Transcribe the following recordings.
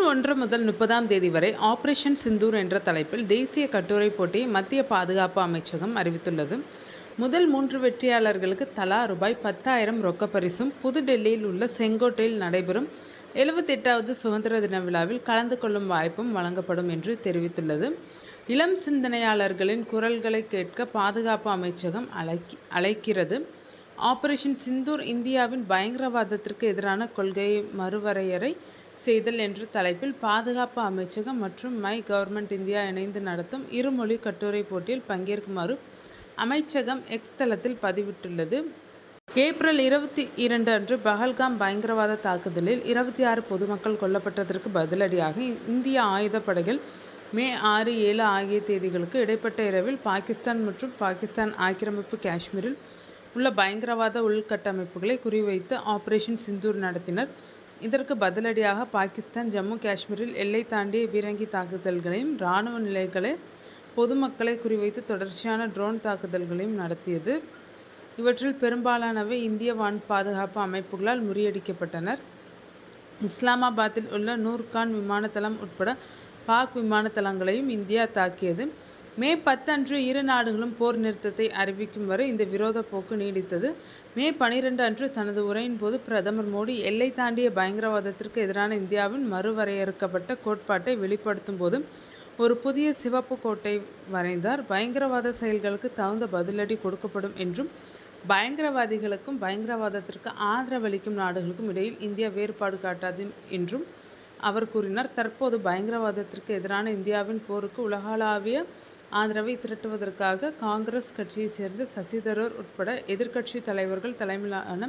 June 1 முதல் 30ஆம் தேதி வரை ஆபரேஷன் சிந்தூர் என்ற தலைப்பில் தேசிய கட்டுரை போட்டியை மத்திய பாதுகாப்பு அமைச்சகம் அறிவித்துள்ளது. முதல் 3 வெற்றியாளர்களுக்கு தலா ரூபாய் 10,000 ரொக்கப்பரிசும் புதுடெல்லியில் உள்ள செங்கோட்டையில் நடைபெறும் 78வது சுதந்திர தின விழாவில் கலந்து கொள்ளும் வாய்ப்பும் வழங்கப்படும் என்று தெரிவித்துள்ளது. இளம் சிந்தனையாளர்களின் குரல்களை கேட்க பாதுகாப்பு அமைச்சகம் அழைக்கிறது. ஆபரேஷன் சிந்தூர் இந்தியாவின் பயங்கரவாதத்திற்கு எதிரான கொள்கையை மறுவரையறை செய்தல் என்ற தலைப்பில் பாதுகாப்பு அமைச்சகம் மற்றும் மை கவர்மெண்ட் இந்தியா இணைந்து நடத்தும் இருமொழி கட்டுரை போட்டியில் பங்கேற்குமாறு அமைச்சகம் எக்ஸ் தளத்தில் பதிவிட்டுள்ளது. ஏப்ரல் 22 அன்று பஹல்காம் பயங்கரவாத தாக்குதலில் 26 பொதுமக்கள் கொல்லப்பட்டதற்கு பதிலடியாக இந்திய ஆயுதப்படைகள் மே 6, 7 ஆகிய தேதிகளுக்கு இடைப்பட்ட இரவில் பாகிஸ்தான் மற்றும் பாகிஸ்தான் ஆக்கிரமிப்பு காஷ்மீரில் உள்ள பயங்கரவாத உள்கட்டமைப்புகளை குறிவைத்து ஆபரேஷன் சிந்தூர் நடத்தினர். இதற்கு பதிலடியாக பாகிஸ்தான் ஜம்மு காஷ்மீரில் எல்லை தாண்டிய பீரங்கி தாக்குதல்களையும் இராணுவ நிலைகளை பொதுமக்களை குறிவைத்து தொடர்ச்சியான ட்ரோன் தாக்குதல்களையும் நடத்தியது. இவற்றில் பெரும்பாலானவை இந்திய வான் பாதுகாப்பு அமைப்புகளால் முறியடிக்கப்பட்டனர். இஸ்லாமாபாத்தில் உள்ள நூர்கான் விமானத்தளம் உட்பட பாக் விமான தளங்களையும் இந்தியா தாக்கியது. மே 10 அன்று இரு நாடுகளும் போர் நிறுத்தத்தை அறிவிக்கும் வரை இந்த விரோத போக்கு நீடித்தது. மே 12 அன்று தனது உரையின் போது பிரதமர் மோடி எல்லை தாண்டிய பயங்கரவாதத்திற்கு எதிரான இந்தியாவின் மறுவரையறுக்கப்பட்ட கோட்பாட்டை வெளிப்படுத்தும் போது ஒரு புதிய சிவப்பு கோட்டை வரைந்தார். பயங்கரவாத செயல்களுக்கு தகுந்த பதிலடி கொடுக்கப்படும் என்றும் பயங்கரவாதிகளுக்கும் பயங்கரவாதத்திற்கு ஆதரவளிக்கும் நாடுகளுக்கும் இடையில் இந்தியா வேறுபாடு காட்டாது என்றும் அவர் கூறினார். தற்போது பயங்கரவாதத்திற்கு எதிரான இந்தியாவின் போருக்கு உலகளாவிய ஆதரவை திரட்டுவதற்காக காங்கிரஸ் கட்சியைச் சேர்ந்த சசி தரூர் உட்பட எதிர்க்கட்சி தலைவர்கள் தலைமையிலான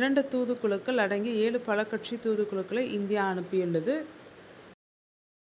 2 தூதுக்குழுக்கள் அடங்கிய 7 பல கட்சி தூதுக்குழுக்களை இந்தியா அனுப்பியுள்ளது.